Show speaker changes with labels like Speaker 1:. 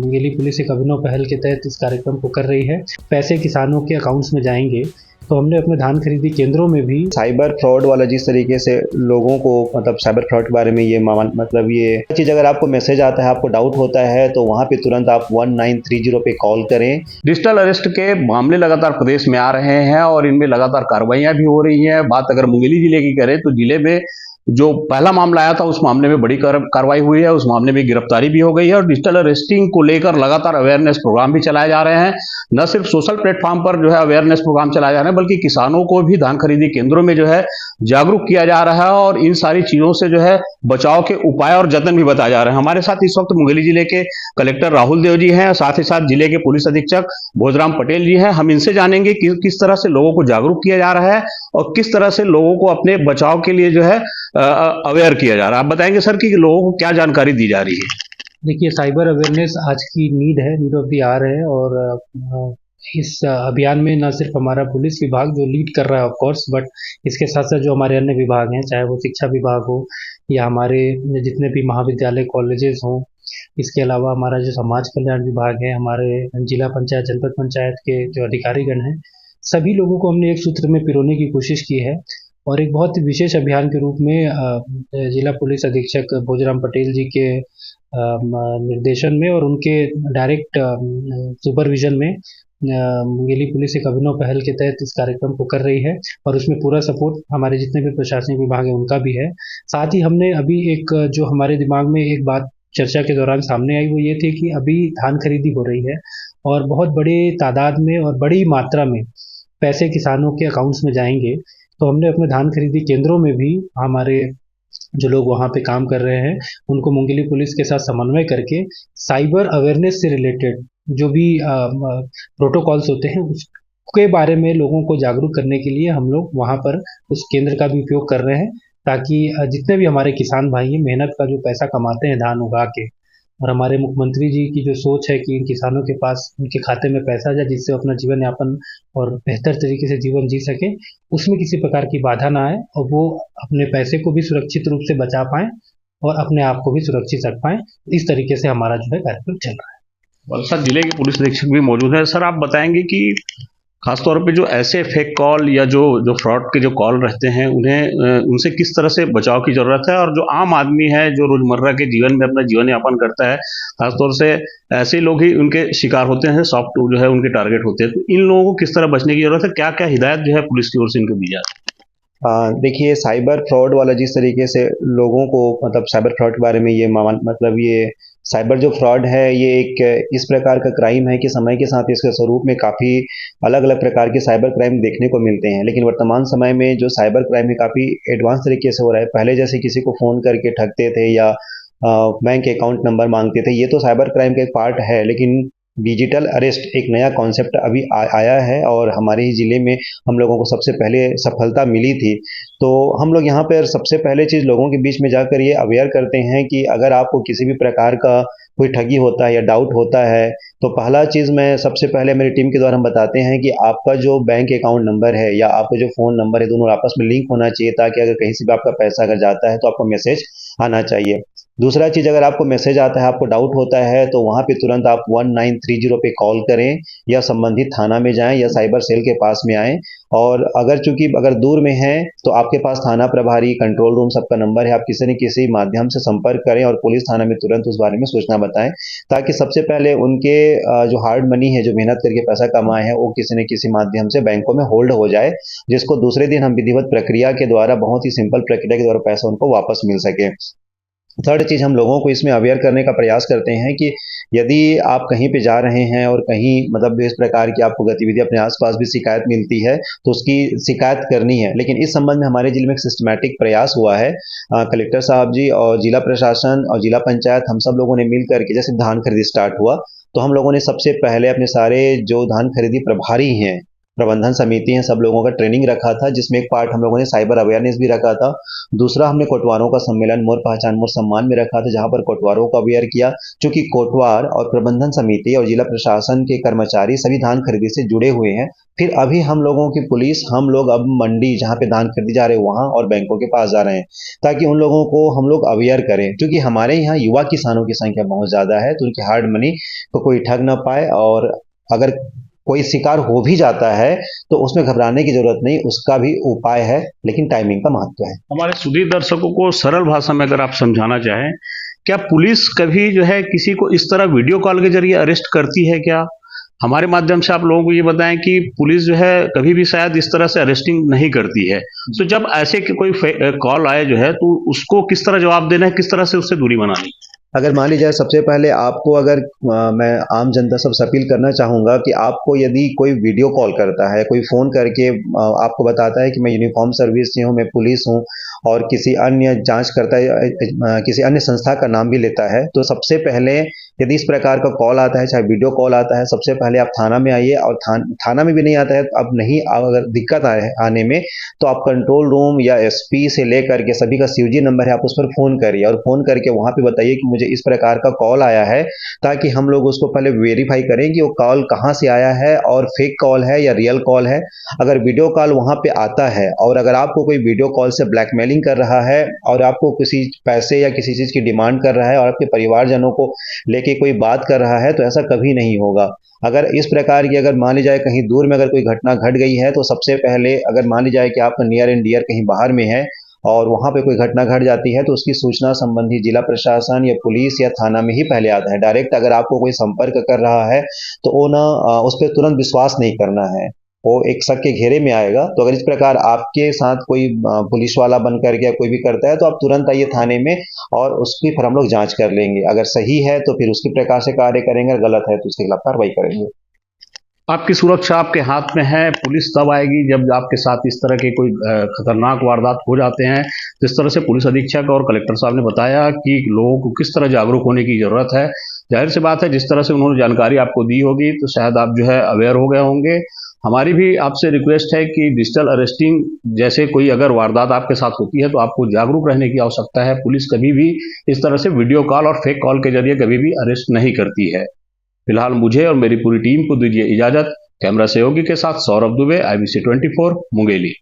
Speaker 1: Mungeli police एक अभिनव पहल के तहत इस कार्यक्रम को कर रही है। पैसे किसानों के अकाउंट्स में जाएंगे, तो हमने अपने धान खरीदी केंद्रों में भी
Speaker 2: साइबर फ्रॉड वाला जिस तरीके से लोगों को साइबर फ्रॉड के बारे में ये चीज़ अगर आपको मैसेज आता है, आपको डाउट होता है, तो वहाँ पे तुरंत आप 1930 पे कॉल करें।
Speaker 3: डिजिटल अरेस्ट के मामले लगातार प्रदेश में आ रहे हैं और इनमें लगातार कार्रवाइयां भी हो रही हैं। बात अगर मुंगेली जिले की करें तो जिले में जो पहला मामला आया था उस मामले में बड़ी कार्रवाई हुई है, उस मामले में गिरफ्तारी भी हो गई है और डिजिटल अरेस्टिंग को लेकर लगातार अवेयरनेस प्रोग्राम भी चलाए जा रहे हैं। न सिर्फ सोशल प्लेटफॉर्म पर जो है अवेयरनेस प्रोग्राम चलाए जा रहे हैं, बल्कि किसानों को भी धान खरीदी केंद्रों में जो है जागरूक किया जा रहा है और इन सारी चीजों से जो है बचाव के उपाय और जतन भी बताए जा रहे हैं। हमारे साथ इस वक्त मुंगेली जिले के कलेक्टर राहुल देव जी हैं, साथ ही साथ जिले के पुलिस अधीक्षक भोजराम पटेल जी हैं। हम इनसे जानेंगे कि किस तरह से लोगों को जागरूक किया जा रहा है और किस तरह से लोगों को अपने बचाव के लिए जो है अवेयर किया जा रहा है। आप बताएंगे सर कि लोगों को क्या जानकारी दी जा रही है?
Speaker 1: देखिए, साइबर अवेयरनेस आज की नीड ऑफ द आवर है और इस अभियान में न सिर्फ हमारा पुलिस विभाग जो लीड कर रहा है ऑफ कोर्स, बट इसके साथ साथ जो हमारे अन्य विभाग हैं, चाहे वो शिक्षा विभाग हो या हमारे जितने भी महाविद्यालय कॉलेजेस हों, इसके अलावा हमारा जो समाज कल्याण विभाग है, हमारे जिला पंचायत जनपद पंचायत के जो अधिकारीगण हैं, सभी लोगों को हमने एक सूत्र में पिरोने की कोशिश की है और एक बहुत विशेष अभियान के रूप में जिला पुलिस अधीक्षक भोजराम पटेल जी के निर्देशन में और उनके डायरेक्ट सुपरविजन में मुंगेली पुलिस एक अभिनव पहल के तहत इस कार्यक्रम को कर रही है और उसमें पूरा सपोर्ट हमारे जितने भी प्रशासनिक विभाग है उनका भी है। साथ ही हमने अभी एक जो हमारे दिमाग में एक बात चर्चा के दौरान सामने आई वो ये थी कि अभी धान खरीदी हो रही है और बहुत बड़े तादाद में और बड़ी मात्रा में पैसे किसानों के अकाउंट्स में जाएंगे, तो हमने अपने धान खरीदी केंद्रों में भी हमारे जो लोग वहाँ पे काम कर रहे हैं उनको मुंगेली पुलिस के साथ समन्वय करके साइबर अवेयरनेस से रिलेटेड जो भी प्रोटोकॉल्स होते हैं उसके बारे में लोगों को जागरूक करने के लिए हम लोग वहाँ पर उस केंद्र का भी उपयोग कर रहे हैं, ताकि जितने भी हमारे किसान भाई हैं मेहनत का जो पैसा कमाते हैं धान उगा के, और हमारे मुख्यमंत्री जी की जो सोच है कि इन किसानों के पास उनके खाते में पैसा जाए जिससे अपना जीवन यापन और बेहतर तरीके से जीवन जी सके, उसमें किसी प्रकार की बाधा ना आए और वो अपने पैसे को भी सुरक्षित रूप से बचा पाएं और अपने आप को भी सुरक्षित रख पाएं। इस तरीके से हमारा जो है कार्यक्रम चल रहा है।
Speaker 3: वलसाड जिले के पुलिस अधीक्षक भी मौजूद है। सर, आप बताएंगे कि खासतौर पे जो ऐसे फेक कॉल या जो फ्रॉड के जो कॉल रहते हैं उन्हें उनसे किस तरह से बचाव की जरूरत है और जो आम आदमी है जो रोजमर्रा के जीवन में अपना जीवन यापन करता है, खासतौर से ऐसे लोग ही उनके शिकार होते हैं, सॉफ्ट जो है उनके टारगेट होते हैं, तो इन लोगों को किस तरह बचने की जरूरत है? क्या क्या हिदायत जो है पुलिस की ओर से इनको दी जाती है?
Speaker 2: देखिए, साइबर फ्रॉड वाला जिस तरीके से लोगों को साइबर फ्रॉड के बारे में ये साइबर जो फ्रॉड है ये एक इस प्रकार का क्राइम है कि समय के साथ इसके स्वरूप में काफ़ी अलग अलग प्रकार के साइबर क्राइम देखने को मिलते हैं। लेकिन वर्तमान समय में जो साइबर क्राइम है काफ़ी एडवांस तरीके से हो रहा है। पहले जैसे किसी को फ़ोन करके ठगते थे या बैंक अकाउंट नंबर मांगते थे, ये तो साइबर क्राइम का एक पार्ट है, लेकिन डिजिटल अरेस्ट एक नया कॉन्सेप्ट अभी आया है और हमारे ही ज़िले में हम लोगों को सबसे पहले सफलता मिली थी। तो हम लोग यहाँ पर सबसे पहले चीज़ लोगों के बीच में जाकर ये अवेयर करते हैं कि अगर आपको किसी भी प्रकार का कोई ठगी होता है या डाउट होता है, तो पहला चीज़ मैं सबसे पहले मेरी टीम के द्वारा हम बताते हैं कि आपका जो बैंक अकाउंट नंबर है या आपका जो फ़ोन नंबर है, दोनों आपस में लिंक होना चाहिए, ताकि अगर कहीं से भी आपका पैसा अगर जाता है तो आपको मैसेज आना चाहिए। दूसरा चीज़, अगर आपको मैसेज आता है, आपको डाउट होता है, तो वहाँ पे तुरंत आप 1930 पे कॉल करें या संबंधित थाना में जाएं या साइबर सेल के पास में आएँ। और अगर दूर में हैं तो आपके पास थाना प्रभारी, कंट्रोल रूम सबका नंबर है, आप किसी न किसी माध्यम से संपर्क करें और पुलिस थाना में तुरंत उस बारे में सूचना बताएं, ताकि सबसे पहले उनके जो हार्ड मनी है, जो मेहनत करके पैसा कमाए हैं, वो किसी न किसी माध्यम से बैंकों में होल्ड हो जाए, जिसको दूसरे दिन हम विधिवत प्रक्रिया के द्वारा, बहुत ही सिंपल प्रक्रिया के द्वारा पैसा उनको वापस मिल सके। थर्ड चीज़, हम लोगों को इसमें अवेयर करने का प्रयास करते हैं कि यदि आप कहीं पे जा रहे हैं और कहीं इस प्रकार की आपको गतिविधि अपने आसपास भी शिकायत मिलती है तो उसकी शिकायत करनी है। लेकिन इस संबंध में हमारे जिले में एक सिस्टमैटिक प्रयास हुआ है। कलेक्टर साहब जी और जिला प्रशासन और जिला पंचायत, हम सब लोगों ने मिल करके, जैसे धान खरीदी स्टार्ट हुआ तो हम लोगों ने सबसे पहले अपने सारे जो धान खरीदी प्रभारी हैं प्रबंधन समिति है, सब लोगों का ट्रेनिंग रखा था, जिसमें एक पार्ट हम लोगों ने साइबर अवेयरनेस भी रखा था। दूसरा हमने कोटवारों का सम्मेलन मोर पहचान मोर सम्मान में रखा था, जहां पर कोटवारों को अवेयर किया, क्योंकि कोटवार और प्रबंधन समिति और जिला प्रशासन के कर्मचारी सभी धान खरीदी से जुड़े हुए हैं। फिर अभी हम लोगों की पुलिस, हम लोग अब मंडी जहाँ पे धान खरीदी जा रहे हैं वहां और बैंकों के पास जा रहे हैं, ताकि उन लोगों को हम लोग अवेयर करें, क्योंकि हमारे यहाँ युवा किसानों की संख्या बहुत ज्यादा है, तो उनकी हार्ड मनी को कोई ठग ना पाए, और अगर कोई शिकार हो भी जाता है तो उसमें घबराने की जरूरत नहीं, उसका भी उपाय है, लेकिन टाइमिंग का महत्व है।
Speaker 3: हमारे सुधीर दर्शकों को सरल भाषा में अगर आप समझाना चाहें, क्या पुलिस कभी जो है किसी को इस तरह वीडियो कॉल के जरिए अरेस्ट करती है क्या? हमारे माध्यम से आप लोगों को ये बताएं कि पुलिस जो है कभी भी शायद इस तरह से अरेस्टिंग नहीं करती है, तो जब ऐसे कोई कॉल आए जो है तो उसको किस तरह जवाब देना है, किस तरह से उससे दूरी बनानी?
Speaker 2: अगर मान लीजिए सबसे पहले आपको, अगर मैं आम जनता सबसे अपील करना चाहूँगा कि आपको यदि कोई वीडियो कॉल करता है, कोई फ़ोन करके आपको बताता है कि मैं यूनिफ़ॉर्म सर्विस से हूँ, मैं पुलिस हूँ, और किसी अन्य जाँच करता है, किसी अन्य संस्था का नाम भी लेता है, तो सबसे पहले यदि इस प्रकार का कॉल आता है, चाहे वीडियो कॉल आता है, सबसे पहले आप थाना में आइए, और थाना में भी नहीं आता है, अब नहीं, अगर दिक्कत आने में, तो आप कंट्रोल रूम या एसपी से लेकर के सभी का सीयूजी नंबर है, आप उस पर फ़ोन करिए, और फ़ोन करके वहाँ पे बताइए कि मुझे इस प्रकार का कॉल आया है, ताकि हम लोग उसको पहले वेरीफाई करें कि वो कॉल कहाँ से आया है और फेक कॉल है या रियल कॉल है। अगर वीडियो कॉल वहाँ पे आता है, और अगर आपको कोई वीडियो कॉल से ब्लैकमेलिंग कर रहा है और आपको किसी पैसे या किसी चीज़ की डिमांड कर रहा है और आपके परिवारजनों को लेके कोई बात कर रहा है, तो ऐसा कभी नहीं होगा। अगर इस प्रकार की, अगर मान ली जाए कहीं दूर में अगर कोई घटना घट गई है, तो सबसे पहले अगर मान ली जाए कि आप नियर एंड डियर कहीं बाहर में है और वहाँ पे कोई घटना घट जाती है, तो उसकी सूचना संबंधी जिला प्रशासन या पुलिस या थाना में ही पहले आता है। डायरेक्ट अगर आपको कोई संपर्क कर रहा है तो वो ना, उस पर तुरंत विश्वास नहीं करना है, वो एक शक के घेरे में आएगा। तो अगर इस प्रकार आपके साथ कोई पुलिस वाला बन करके या कोई भी करता है, तो आप तुरंत आइए थाने में, और उसकी फिर हम लोग जांच कर लेंगे। अगर सही है तो फिर उसकी प्रकार से कार्य करेंगे, अगर गलत है तो उसके खिलाफ कार्रवाई करेंगे।
Speaker 3: आपकी सुरक्षा आपके हाथ में है। पुलिस तब आएगी जब आपके साथ इस तरह के कोई खतरनाक वारदात हो जाते हैं। जिस तरह से पुलिस अधीक्षक और कलेक्टर साहब ने बताया कि लोगों को किस तरह जागरूक होने की जरूरत है, जाहिर सी बात है जिस तरह से उन्होंने जानकारी आपको दी होगी तो शायद आप जो है अवेयर हो गए होंगे। हमारी भी आपसे रिक्वेस्ट है कि डिजिटल अरेस्टिंग जैसे कोई अगर वारदात आपके साथ होती है तो आपको जागरूक रहने की आवश्यकता है। पुलिस कभी भी इस तरह से वीडियो कॉल और फेक कॉल के जरिए कभी भी अरेस्ट नहीं करती है। फिलहाल मुझे और मेरी पूरी टीम को दीजिए इजाजत। कैमरा सहयोगी के साथ सौरभ दुबे, IBC 24 मुंगेली।